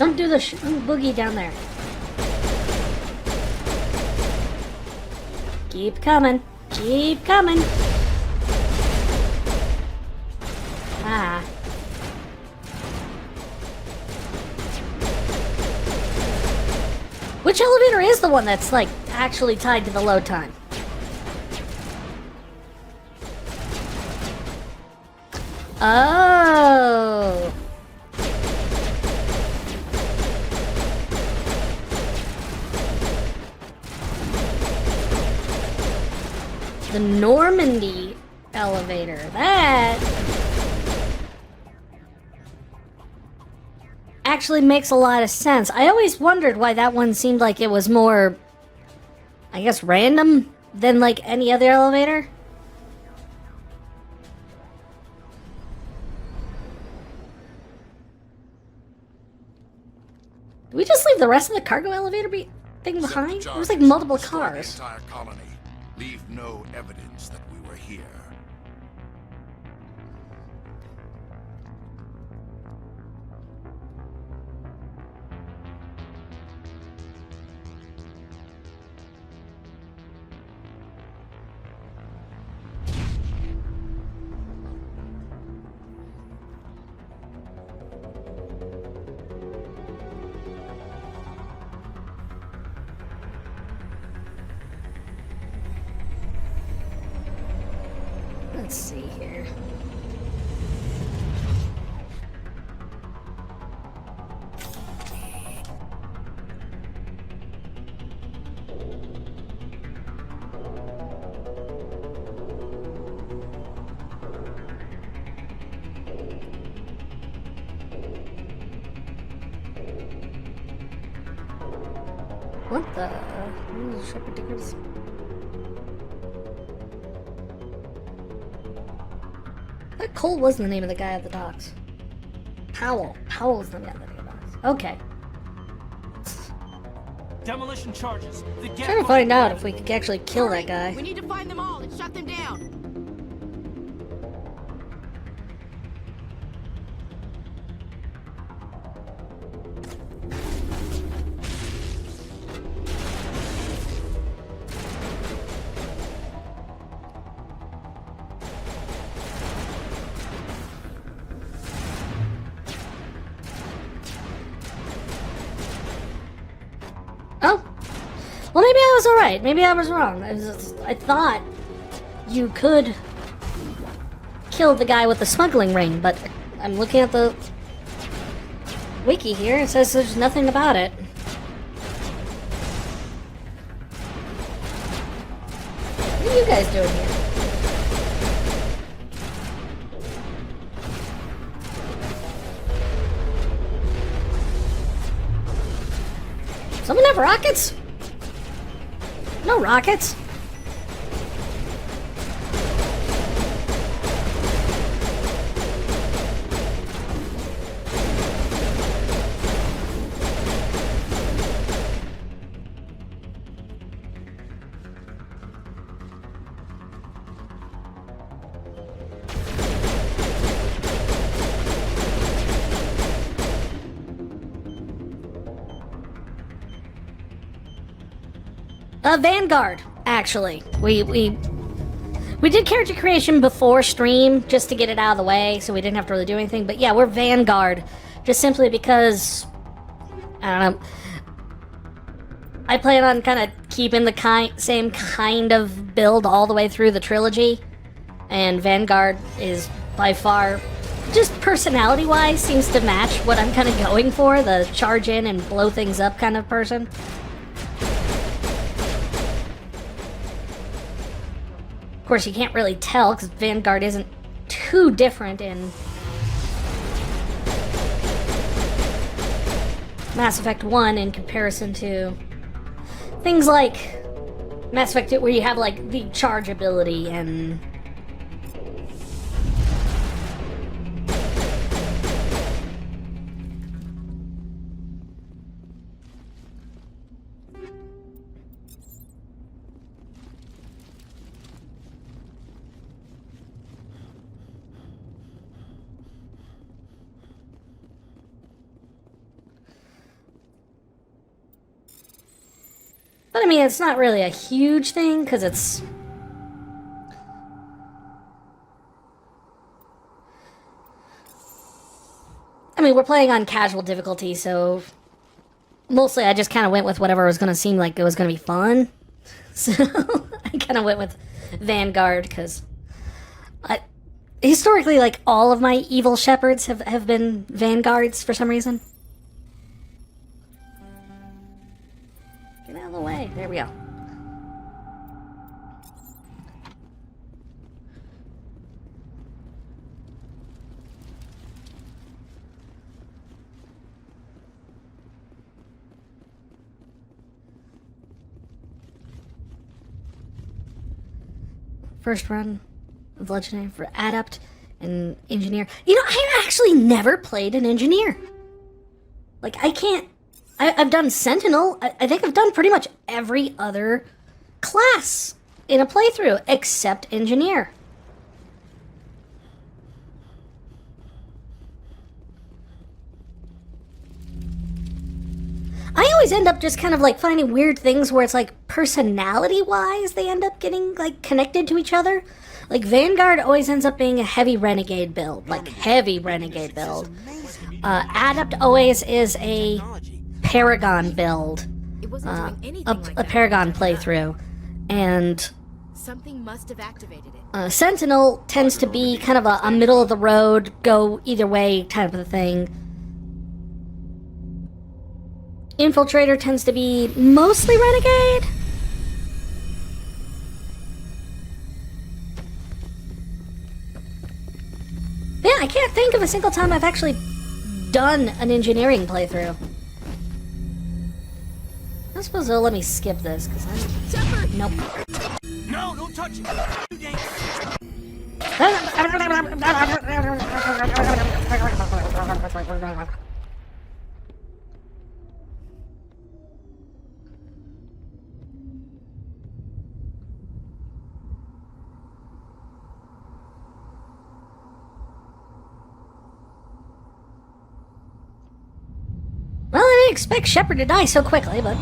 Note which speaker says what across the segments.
Speaker 1: Don't do the boogie down there. Keep coming. Keep coming. Ah. Which elevator is the one that's, like, actually tied to the load time? Oh. The Normandy elevator. That actually makes a lot of sense. I always wondered why that one seemed like it was more, I guess, random than like any other elevator. Did we just leave the rest of the cargo elevator thing behind? There was like multiple cars.
Speaker 2: The entire colony. Leave no evidence that we were here.
Speaker 1: Let's see here. What the? Shepard tickets. That Cole wasn't the name of the guy at the docks. Powell. Powell's the name of the docks. Okay.
Speaker 3: Demolition charges.
Speaker 1: Trying to find out if we could actually kill that guy.
Speaker 4: We need to find them all and shut them down.
Speaker 1: Oh. Well, maybe I was alright. Maybe I was wrong. I thought you could kill the guy with the smuggling ring, but I'm looking at the wiki here. It says there's nothing about it. What are you guys doing here? Someone have rockets? No rockets. Vanguard, actually. We did character creation before stream, just to get it out of the way, so we didn't have to really do anything. But yeah, we're Vanguard, just simply because, I don't know, I plan on kind of keeping the same kind of build all the way through the trilogy. And Vanguard is by far, just personality-wise, seems to match what I'm kind of going for, the charge in and blow things up kind of person. Of course, you can't really tell because Vanguard isn't too different in Mass Effect 1 in comparison to things like Mass Effect 2, where you have like the charge ability and But I mean, it's not really a huge thing, because it's... I mean, we're playing on casual difficulty, so... Mostly I just kind of went with whatever was going to seem like it was going to be fun. So, I kind of went with Vanguard, because... Historically, like, all of my evil Shepards have been Vanguards for some reason. Get out of the way. There we go. First run of Legendary for Adept and Engineer. You know, I actually never played an Engineer. Like, I can't... I've done Sentinel. I think I've done pretty much every other class in a playthrough except Engineer. I always end up just kind of like finding weird things where it's like personality-wise they end up getting like connected to each other. Like Vanguard always ends up being a heavy renegade build, like heavy renegade build. Adept always is a Paragon build, a Paragon playthrough, and
Speaker 4: something must have activated it.
Speaker 1: Sentinel tends to be kind of a middle of the road, go either way type of a thing. Infiltrator tends to be mostly renegade. Yeah, I can't think of a single time I've actually done an engineering playthrough. I suppose they'll let me skip this, because I'm...
Speaker 4: Shepard!
Speaker 1: Nope.
Speaker 3: No, don't touch it! Too dangerous.
Speaker 1: Well, I didn't expect Shepard to die so quickly, but...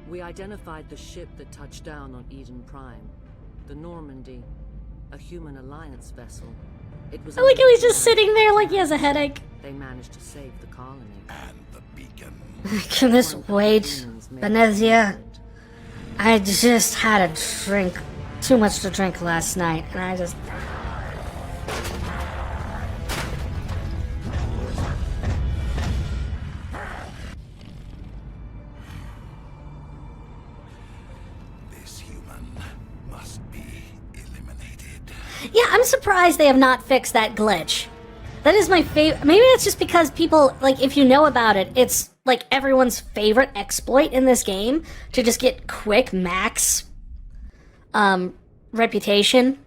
Speaker 5: We identified the ship that touched down on Eden Prime. The Normandy. A human alliance vessel. It was
Speaker 1: I like how he's just sitting there like he has a headache.
Speaker 5: They managed to save the colony.
Speaker 2: And the beacon.
Speaker 1: Can this wait, Venezia? I just had a drink, too much to drink last night, and I just...
Speaker 2: This human must be eliminated.
Speaker 1: Yeah, I'm surprised they have not fixed that glitch. That is my favorite. Maybe it's just because people, like, if you know about it, it's like everyone's favorite exploit in this game to just get quick max reputation.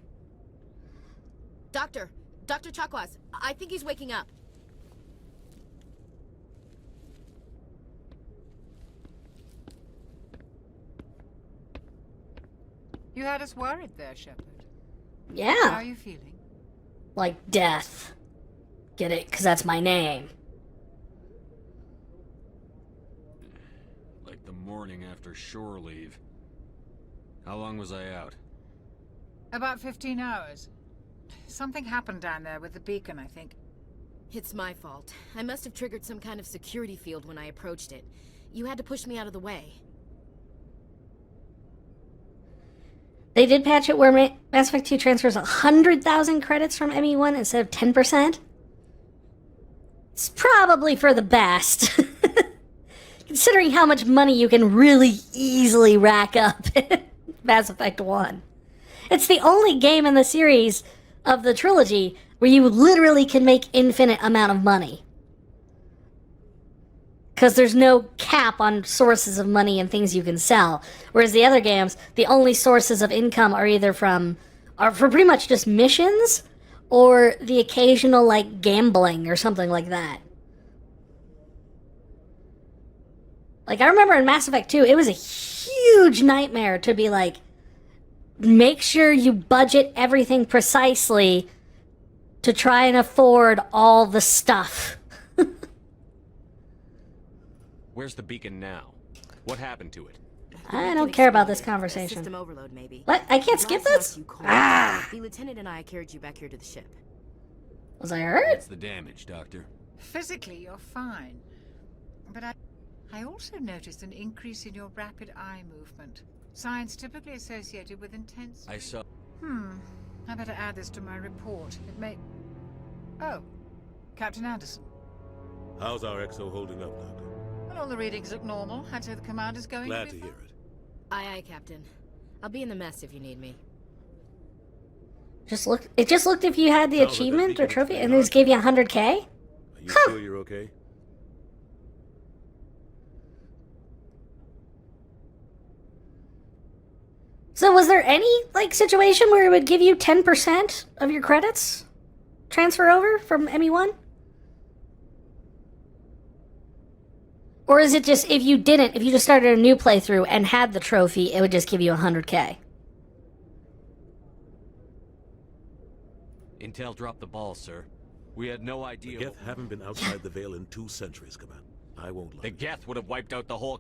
Speaker 4: Dr. Chakwas, I think he's waking up.
Speaker 6: You had us worried there, Shepard. How
Speaker 1: Yeah,
Speaker 6: are you feeling?
Speaker 1: like death. Get it? Because that's my name.
Speaker 7: Like the morning after shore leave. How long was I out?
Speaker 6: About 15 hours. Something happened down there with the beacon, I think.
Speaker 4: It's my fault. I must have triggered some kind of security field when I approached it. You had to push me out of the way.
Speaker 1: They did patch it where Mass Effect 2 transfers 100,000 credits from ME1 instead of 10%. It's probably for the best. Considering how much money you can really easily rack up in Mass Effect 1. It's the only game in the series of the trilogy where you literally can make infinite amount of money. Because there's no cap on sources of money and things you can sell. Whereas the other games, the only sources of income are either are for pretty much just missions, or the occasional, like, gambling or something like that. Like, I remember in Mass Effect 2, it was a huge nightmare to be, like, make sure you budget everything precisely to try and afford all the stuff.
Speaker 7: Where's the beacon now? What happened to it?
Speaker 1: I don't care about this conversation.
Speaker 4: System overload, maybe.
Speaker 1: What? I can't skip this? Ah!
Speaker 4: The lieutenant and I carried you back here to the ship.
Speaker 1: Was I hurt?
Speaker 7: What's the damage, Doctor?
Speaker 6: Physically, you're fine. But I also noticed an increase in your rapid eye movement. Signs typically associated with intense...
Speaker 7: I saw...
Speaker 6: I better add this to my report. It may... Oh, Captain Anderson.
Speaker 8: How's our EXO holding up, Doctor?
Speaker 6: Well, all the readings look normal. I'd say the commander's going
Speaker 8: Glad
Speaker 6: to
Speaker 8: to
Speaker 6: be
Speaker 8: hear
Speaker 6: fine.
Speaker 8: it.
Speaker 4: Aye, aye, Captain. I'll be in the mess if you need me.
Speaker 1: It just looked if you had the
Speaker 8: Sounds like
Speaker 1: achievement
Speaker 8: that
Speaker 1: or
Speaker 8: beacon
Speaker 1: trophy,
Speaker 8: is
Speaker 1: and it just gave you 100K?
Speaker 8: Are you sure you're okay?
Speaker 1: So was there any, like, situation where it would give you 10% of your credits? Transfer over from ME1? Or is it just, if you just started a new playthrough and had the trophy, it would just give you 100K?
Speaker 7: Intel dropped the ball, sir. We had no idea...
Speaker 8: The Geth haven't been outside the Veil in 2 centuries, Command. I won't lie.
Speaker 7: The Geth would have wiped out the whole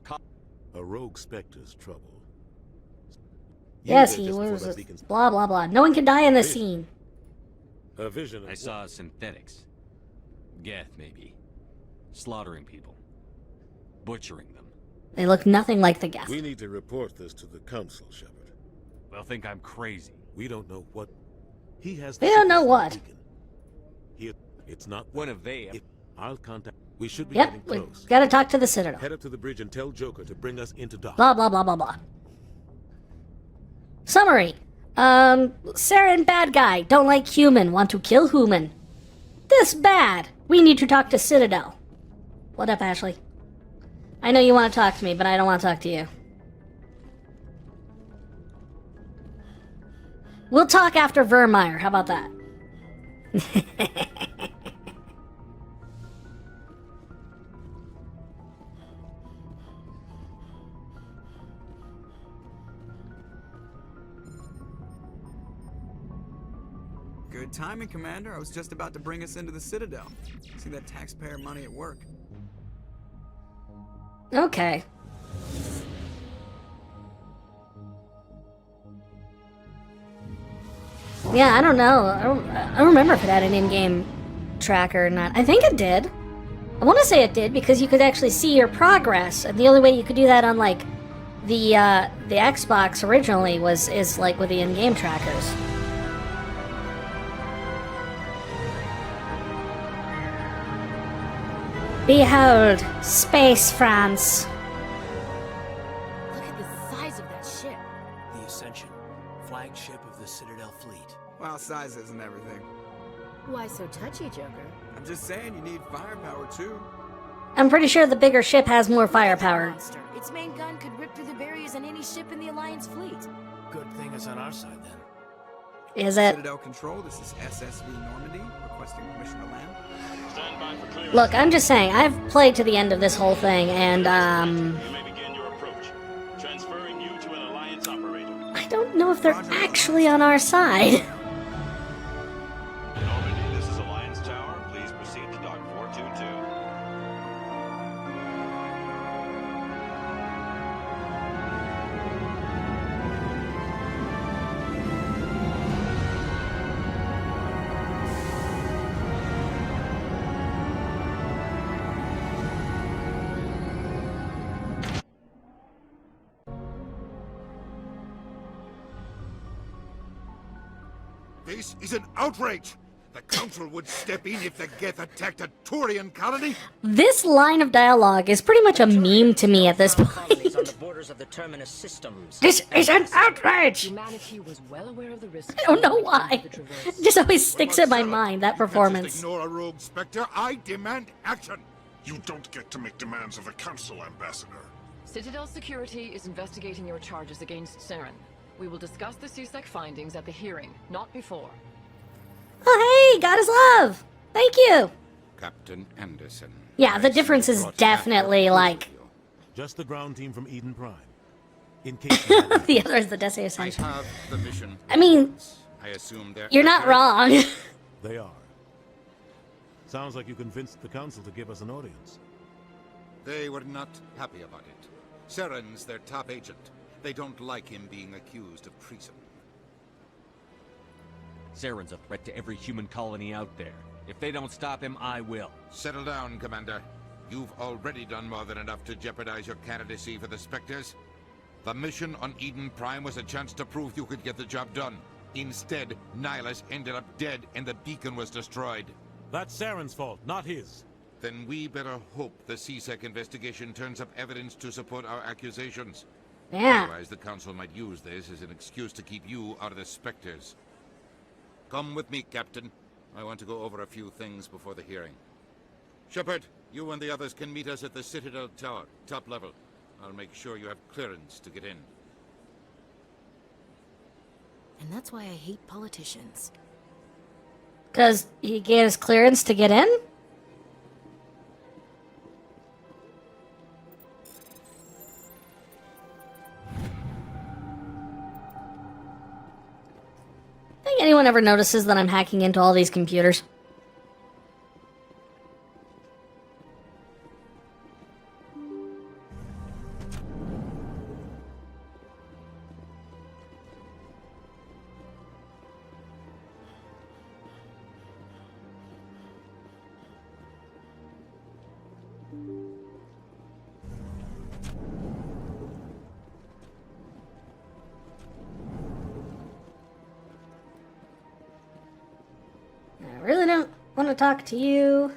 Speaker 8: A rogue Spectre's trouble.
Speaker 1: Yes,
Speaker 8: You
Speaker 1: he
Speaker 8: did just
Speaker 1: was
Speaker 8: before that beacon's-
Speaker 1: blah, blah, blah. No one can die in this scene.
Speaker 8: A vision.
Speaker 7: I saw synthetics. Geth, maybe. Slaughtering people. Butchering them.
Speaker 1: They look nothing like the Geth.
Speaker 8: We need to report this to the Council, Shepard.
Speaker 7: They'll think I'm crazy.
Speaker 8: We don't know what... He has...
Speaker 1: We don't know what.
Speaker 8: It's not...
Speaker 7: When have they...
Speaker 8: I'll contact... We should be
Speaker 1: Yep,
Speaker 8: getting
Speaker 1: we
Speaker 8: close.
Speaker 1: gotta talk to the Citadel.
Speaker 8: Head up to the bridge and tell Joker to bring us into dock.
Speaker 1: Blah, blah, blah, blah, blah. Summary. Saren bad guy, don't like human, want to kill human. This bad. We need to talk to Citadel. What up, Ashley? I know you want to talk to me, but I don't want to talk to you. We'll talk after Vermeer, how about that?
Speaker 9: Good timing, Commander. I was just about to bring us into the Citadel. See that taxpayer money at work.
Speaker 1: Okay. Yeah, I don't know. I don't remember if it had an in-game tracker or not. I think it did. I want to say it did because you could actually see your progress, and the only way you could do that on like the Xbox originally is like with the in-game trackers. Behold, Space France.
Speaker 4: Look at the size of that ship.
Speaker 3: The Ascension, flagship of the Citadel fleet.
Speaker 9: Well, size isn't everything.
Speaker 4: Why so touchy, Joker?
Speaker 9: I'm just saying you need firepower, too.
Speaker 1: I'm pretty sure the bigger ship has more firepower.
Speaker 4: Monster. Its main gun could rip through the barriers in any ship in the Alliance fleet.
Speaker 3: Good thing it's on our side then.
Speaker 1: Is it?
Speaker 9: Citadel Control, this is SSV Normandy, requesting permission to land.
Speaker 10: Stand by for clearance.
Speaker 1: Look, I'm just saying, I've played to the end of this whole thing, and,
Speaker 10: You may begin your approach. Transferring you to an Alliance operator.
Speaker 1: I don't know if they're actually on our side.
Speaker 10: Normandy, this is Alliance Tower. Please proceed to Dock 422.
Speaker 2: This is an outrage! The Council would step in if the Geth attacked a Turian colony!
Speaker 1: This line of dialogue is pretty much a meme to me at this
Speaker 11: colonies on the
Speaker 1: point.
Speaker 11: borders of the Terminus systems.
Speaker 1: This is an outrage!
Speaker 5: Humanity was well aware of the risks.
Speaker 1: I don't know why. It just always sticks in my mind, that
Speaker 2: You can't
Speaker 1: performance.
Speaker 2: just ignore a rogue Spectre. I demand action!
Speaker 10: You don't get to make demands of the Council, Ambassador.
Speaker 5: Citadel Security is investigating your charges against Saren. We will discuss the CSEC findings at the hearing, not before.
Speaker 1: Oh, hey, God is love! Thank you!
Speaker 2: Captain Anderson.
Speaker 1: Yeah, the difference is definitely, like...
Speaker 8: Just the ground team from Eden Prime. In case you hadn't-
Speaker 1: The other is the Desi
Speaker 2: I
Speaker 1: Ascension.
Speaker 2: have the mission.
Speaker 1: I mean,
Speaker 2: I assume they're
Speaker 1: you're not
Speaker 2: accurate.
Speaker 1: wrong.
Speaker 8: They are. Sounds like you convinced the council to give us an audience.
Speaker 2: They were not happy about it. Saren's their top agent. They don't like him being accused of treason.
Speaker 12: Saren's a threat to every human colony out there. If they don't stop him, I will.
Speaker 2: Settle down, Commander. You've already done more than enough to jeopardize your candidacy for the Spectres. The mission on Eden Prime was a chance to prove you could get the job done. Instead, Nihilus ended up dead and the beacon was destroyed.
Speaker 8: That's Saren's fault, not his.
Speaker 2: Then we better hope the CSEC investigation turns up evidence to support our accusations.
Speaker 1: Yeah.
Speaker 2: Otherwise, the Council might use this as an excuse to keep you out of the Spectres. Come with me, Captain. I want to go over a few things before the hearing. Shepard, you and the others can meet us at the Citadel Tower, top level. I'll make sure you have clearance to get in.
Speaker 4: And that's why I hate politicians.
Speaker 1: Because he gave us clearance to get in? Think anyone ever notices that I'm hacking into all these computers? I really don't want to talk to you.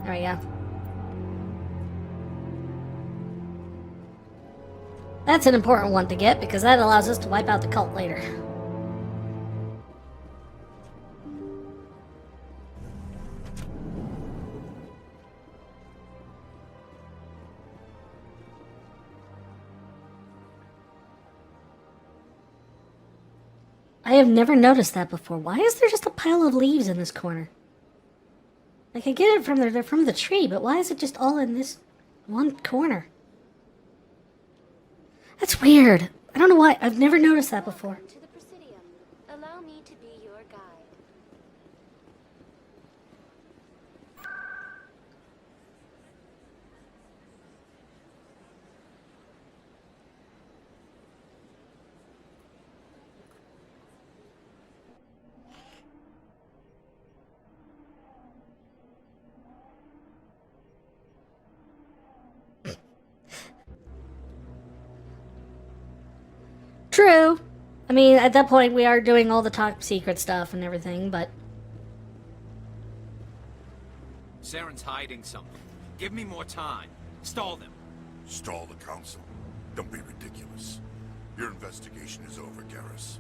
Speaker 1: There we go. That's an important one to get because that allows us to wipe out the cult later. I have never noticed that before. Why is there just a pile of leaves in this corner? Like, I get it from they're from the tree, but why is it just all in this one corner? That's weird. I don't know why. I've never noticed that before.
Speaker 13: To the Presidium. Allow me to be your guide.
Speaker 1: True. I mean, at that point, we are doing all the top secret stuff and everything, but...
Speaker 3: Saren's hiding something. Give me more time. Stall them.
Speaker 2: Stall the Council? Don't be ridiculous. Your investigation is over, Garrus.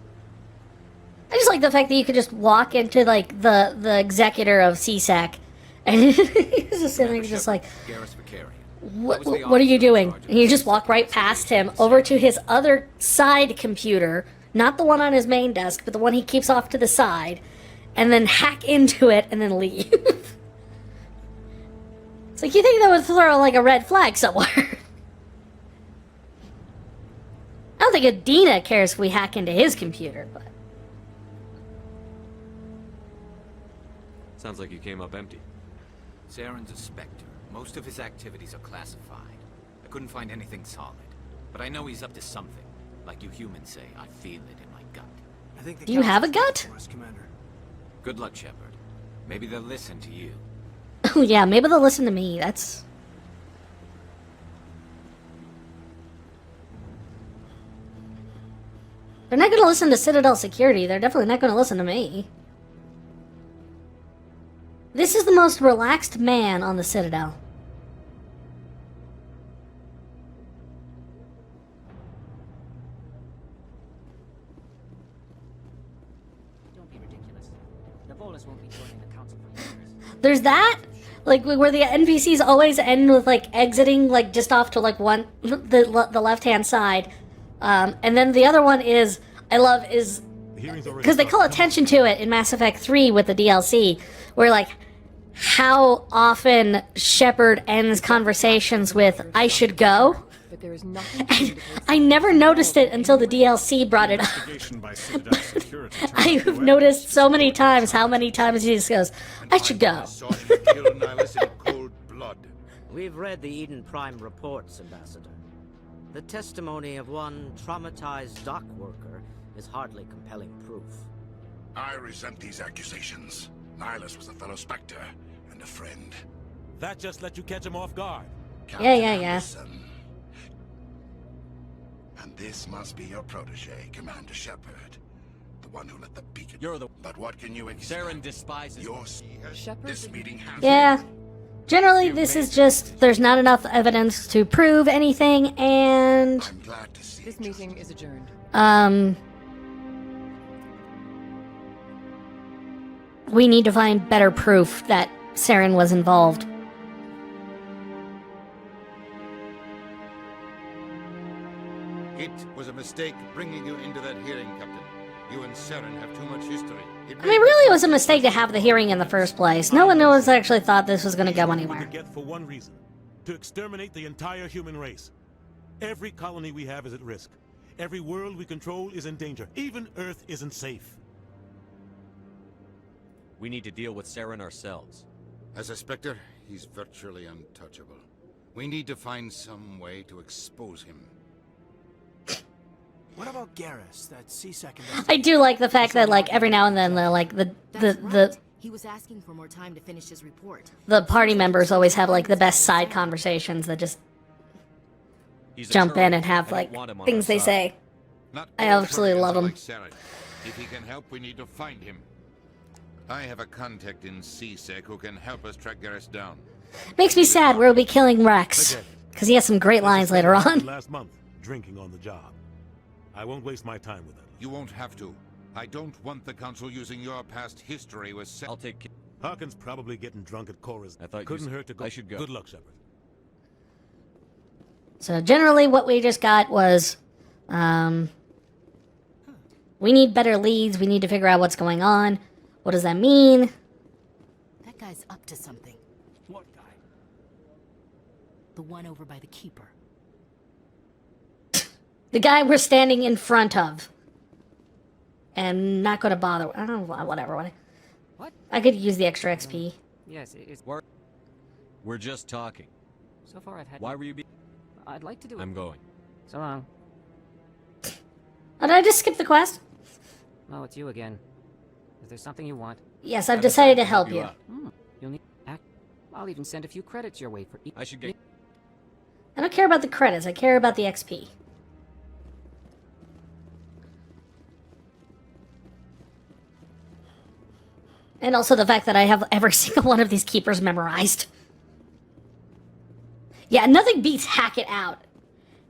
Speaker 1: I just like the fact that you could just walk into, like, the executor of CSEC, and he's just sitting there just like,
Speaker 3: Garrus Vicarian.
Speaker 1: what are you doing? And you just walk right past him over to his other side computer, not the one on his main desk, but the one he keeps off to the side, and then hack into it and then leave. It's like, you think that would throw, like, a red flag somewhere. I don't think Adina cares if we hack into his computer, but...
Speaker 7: Sounds like you came up empty.
Speaker 3: Saren's a Spectre. Most of his activities are classified. I couldn't find anything solid. But I know he's up to something. Like you humans say, I feel it in my gut.
Speaker 9: I think the
Speaker 1: Do you have a
Speaker 9: Council's
Speaker 1: gut?
Speaker 9: for us, Commander.
Speaker 3: Good luck, Shepard. Maybe they'll listen to you.
Speaker 1: Oh yeah, maybe they'll listen to me. That's... They're not going to listen to Citadel security. They're definitely not going to listen to me. This is the most relaxed man on the Citadel.
Speaker 11: Don't be ridiculous. The Volus won't be joining the council for years.
Speaker 1: There's that, like, where the NPCs always end with, like, exiting, like, just off to, like, one, the left-hand side. And then the other one is, I love, is... Because they call attention to it in Mass Effect 3 with the DLC, where, like, how often Shepard ends conversations with, "I should go."
Speaker 14: But there is nothing.
Speaker 1: I never noticed it until the DLC brought it up.
Speaker 8: By Citadel security
Speaker 1: I've noticed so many times how many times he just goes, "I should go."
Speaker 2: Saw him kill Nihilus in cold blood.
Speaker 15: We've read the Eden Prime reports, Ambassador. The testimony of one traumatized dock worker is hardly compelling proof.
Speaker 16: I resent these accusations. Nihilus was a fellow Spectre and a friend.
Speaker 8: That just let you catch him off guard.
Speaker 1: Yeah.
Speaker 16: Anderson. And this must be your protege, Commander Shepard. The one who let the beacon...
Speaker 12: You're the...
Speaker 16: But what can you expect?
Speaker 12: Saren despises
Speaker 16: This meeting has...
Speaker 1: Yeah. Generally, this is just, there's not enough evidence to prove anything, and...
Speaker 16: I'm glad to see
Speaker 14: this meeting is adjourned.
Speaker 1: We need to find better proof that Saren was involved.
Speaker 2: It was a mistake bringing you into that hearing, Captain. You and Saren have too much history.
Speaker 1: I mean, really, it was a mistake to have the hearing in the first place. No one actually thought this was going to go
Speaker 8: We
Speaker 1: anywhere.
Speaker 8: could get for one reason. To exterminate the entire human race. Every colony we have is at risk. Every world we control is in danger. Even Earth isn't safe.
Speaker 12: We need to deal with Saren ourselves.
Speaker 2: As a Spectre, he's virtually untouchable. We need to find some way to expose him.
Speaker 17: What about Garrus, that C-second?
Speaker 1: I do like the fact that, like, every now and then, the
Speaker 4: He was asking for more time to finish his report.
Speaker 1: the party members always have, like, the best side conversations that just jump in and have, like, things they say. I absolutely love them.
Speaker 2: Like Saren. If he can help, we need to find him. I have a contact in C-Sec who can help us track Garrus down.
Speaker 1: Makes me sad we'll be killing Rex, because he has some great lines later on.
Speaker 8: Last month, drinking on the job. I won't waste my time with it.
Speaker 2: You won't have to. I don't want the Council using your past history with...
Speaker 12: I'll take...
Speaker 8: Harkin's probably getting drunk at Cora's.
Speaker 12: I thought
Speaker 8: Couldn't hurt to go.
Speaker 12: I should go.
Speaker 8: Good luck, Shepard.
Speaker 1: So generally what we just got was, we need better leads, we need to figure out what's going on. What does that mean?
Speaker 4: That guy's up to something.
Speaker 17: What guy?
Speaker 4: The one over by the Keeper.
Speaker 1: The guy we're standing in front of. And not gonna bother, I don't know, whatever.
Speaker 11: What?
Speaker 1: I could use the extra XP.
Speaker 11: Yes, it's...
Speaker 12: We're just talking.
Speaker 11: So far I've had...
Speaker 12: Why were you
Speaker 11: I'd like to do it.
Speaker 12: I'm going.
Speaker 11: So long.
Speaker 1: Oh, did I just skip the quest?
Speaker 11: Oh, it's you again. Is there something you want?
Speaker 1: Yes, I've decided to help you.
Speaker 11: You'll need... I'll even send a few credits your way for...
Speaker 12: I should get...
Speaker 1: I don't care about the credits, I care about the XP. And also the fact that I have every single one of these keepers memorized. Yeah, nothing beats Hackett out.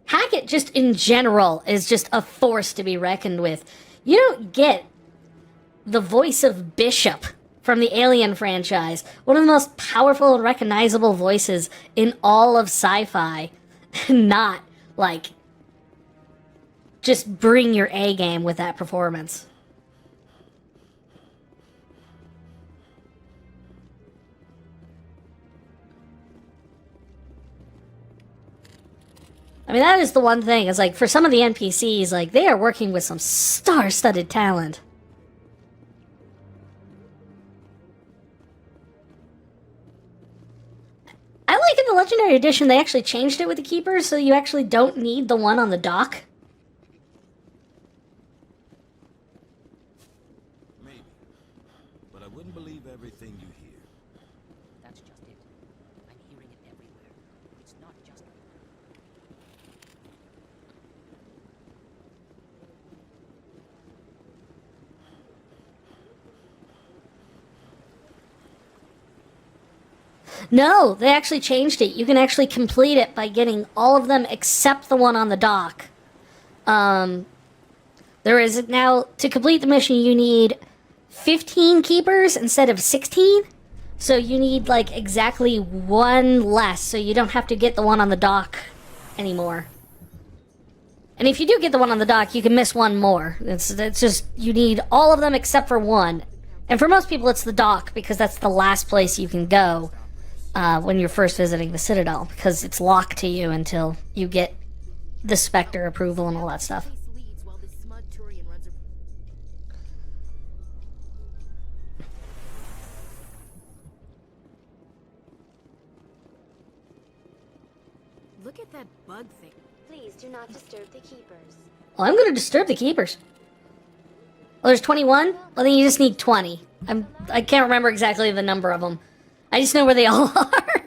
Speaker 1: Hackett, just in general, is just a force to be reckoned with. You don't get the voice of Bishop from the Alien franchise, one of the most powerful and recognizable voices in all of sci-fi, not, like, just bring your A game with that performance. I mean, that is the one thing, is like, for some of the NPCs, like, they are working with some star-studded talent. I like in the Legendary Edition, they actually changed it with the Keepers, so you actually don't need the one on the dock.
Speaker 17: Maybe. But I wouldn't believe everything you hear.
Speaker 11: That's just it. I'm hearing it everywhere. It's not just...
Speaker 1: No, they actually changed it. You can actually complete it by getting all of them except the one on the dock. There is now, to complete the mission, you need 15 keepers instead of 16. So you need, like, exactly one less, so you don't have to get the one on the dock anymore. And if you do get the one on the dock, you can miss one more. It's just, you need all of them except for one. And for most people, it's the dock, because that's the last place you can go when you're first visiting the Citadel, because it's locked to you until you get the Spectre approval and all that stuff.
Speaker 4: Look at that bug thing.
Speaker 13: Please do not disturb the keepers.
Speaker 1: Well, I'm going to disturb the keepers. Oh, there's 21? Well, then you just need 20. I can't remember exactly the number of them. I just know where they all are.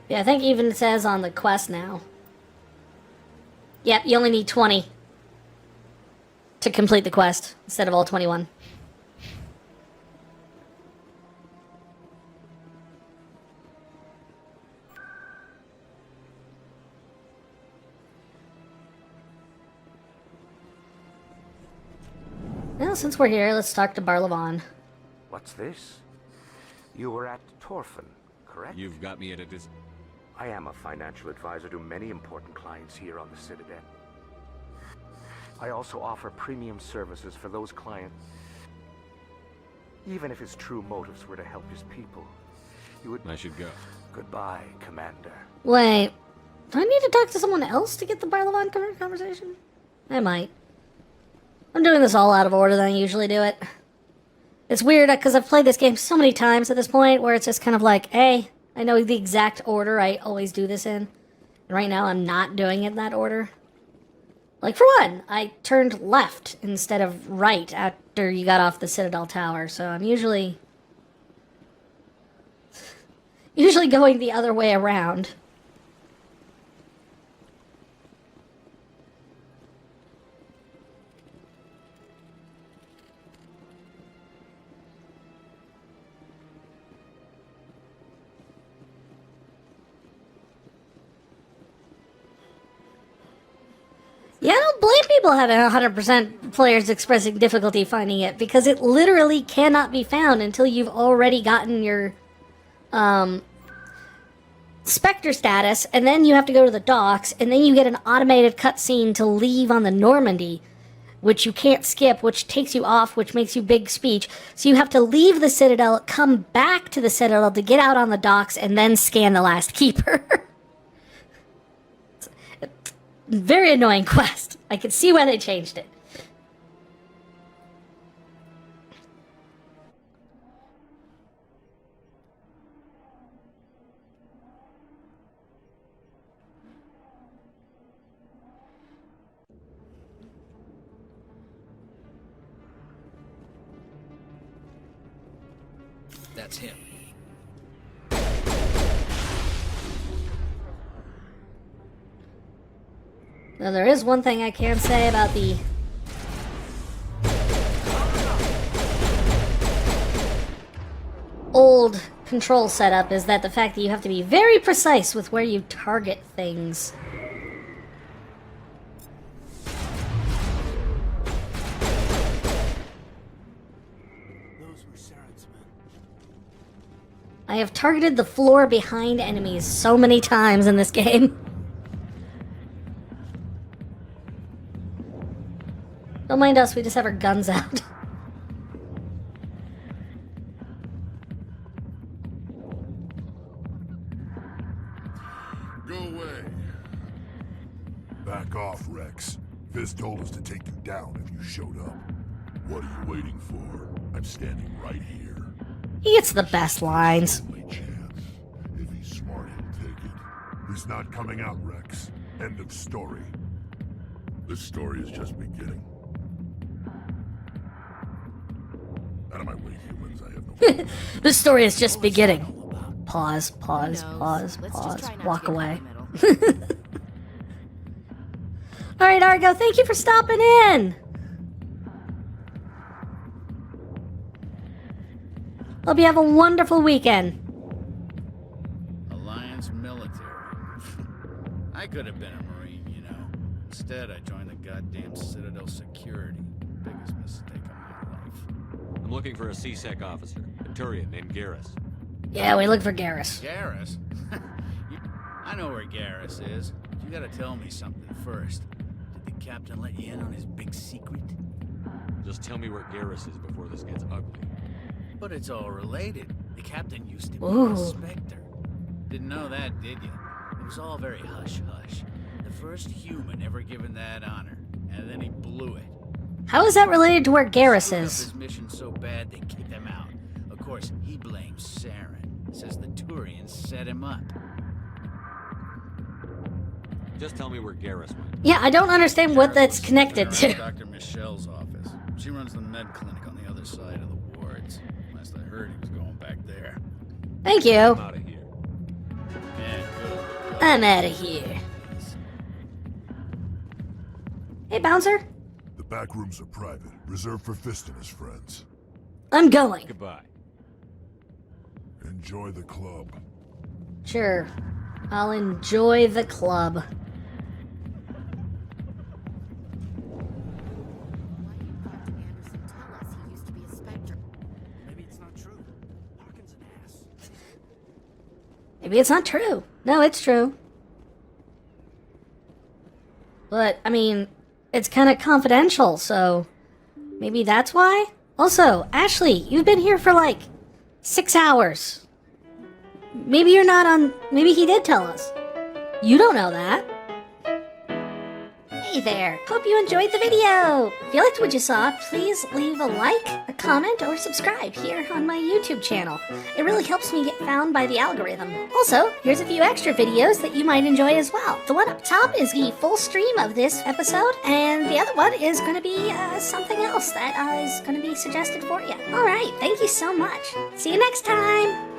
Speaker 1: Yeah, I think even it says on the quest now. Yep, you only need 20 to complete the quest instead of all 21. Well, since we're here, let's talk to Barlavon.
Speaker 18: What's this? You were at Torfin, correct?
Speaker 12: You've got me at a
Speaker 18: I am a financial advisor to many important clients here on the Citadel. I also offer premium services for those clients. Even if his true motives were to help his people, you would...
Speaker 12: I should go.
Speaker 18: Goodbye, Commander.
Speaker 1: Wait, do I need to talk to someone else to get the Barlavon conversation? I might. I'm doing this all out of order than I usually do it. It's weird, because I've played this game so many times at this point, where it's just kind of like, hey, I know the exact order I always do this in. And right now, I'm not doing it in that order. Like, for one, I turned left instead of right after you got off the Citadel Tower, so I'm usually going the other way around. Yeah, I don't blame people having 100% players expressing difficulty finding it, because it literally cannot be found until you've already gotten your Spectre status, and then you have to go to the docks, and then you get an automated cutscene to leave on the Normandy, which you can't skip, which takes you off, which makes you big speech. So you have to leave the Citadel, come back to the Citadel to get out on the docks, and then scan the last keeper. Very annoying quest. I can see why they changed it.
Speaker 17: That's him.
Speaker 1: Now, there is one thing I can say about the old control setup is that the fact that you have to be very precise with where you target things. I have targeted the floor behind enemies so many times in this game. Don't mind us, we just have our guns out.
Speaker 16: Go away. Back off, Rex. Fizz told us to take you down if you showed up. What are you waiting for? I'm standing right here.
Speaker 1: He gets the best lines.
Speaker 16: If he's smart, he'll take it. He's not coming out, Rex. End of story. This story is just beginning. Out of my way, humans. I have no...
Speaker 1: This story is just beginning. Pause, pause, pause, pause. Walk away. Alright, Argo, thank you for stopping in. Hope you have a wonderful weekend.
Speaker 17: Alliance military. I could have been a Marine, you know. Instead, I joined the goddamn Citadel security. Biggest mistake of my life.
Speaker 12: I'm
Speaker 7: I'm looking for a C-Sec officer, a Turian named Garrus.
Speaker 1: Yeah, we look for Garrus.
Speaker 19: Garrus? I know where Garrus is. But you gotta tell me something first. Did the captain let you in on his big secret?
Speaker 7: Just tell me where Garrus is before this gets ugly.
Speaker 19: But it's all related. The captain used to be
Speaker 1: Ooh.
Speaker 19: a Spectre. Didn't know that, did you? It was all very hush-hush. The first human ever given that honor. And then he blew it.
Speaker 1: How is that related to where Garrus
Speaker 19: Screwed up
Speaker 1: is?
Speaker 19: his mission so bad they kicked him out. Of course, he blames Saren. Says the Turians set him up.
Speaker 7: Just tell me where Garrus went.
Speaker 1: Yeah, I don't understand what that's connected to.
Speaker 19: Dr. Michelle's office. She runs the med clinic on the other side of the wards. Last I heard, he was going back there.
Speaker 1: Thank you.
Speaker 7: I'm out of here.
Speaker 19: Yeah, good.
Speaker 1: I'm out of here. Hey, Bouncer.
Speaker 16: The back rooms are private, reserved for Fist and his friends.
Speaker 1: I'm going.
Speaker 7: Goodbye.
Speaker 16: Enjoy the club.
Speaker 1: Sure. I'll enjoy the club. Maybe it's not true. No, it's true. But, I mean, it's kind of confidential, so maybe that's why? Also, Ashley, you've been here for like 6 hours. Maybe you're not on... Maybe he did tell us. You don't know that. Hey there. Hope you enjoyed the video. If you liked what you saw, please leave a like, a comment, or subscribe here on my YouTube channel. It really helps me get found by the algorithm. Also, here's a few extra videos that you might enjoy as well. The one up top is the full stream of this episode, and the other one is going to be something else that is going to be suggested for you. Alright, thank you so much. See you next time!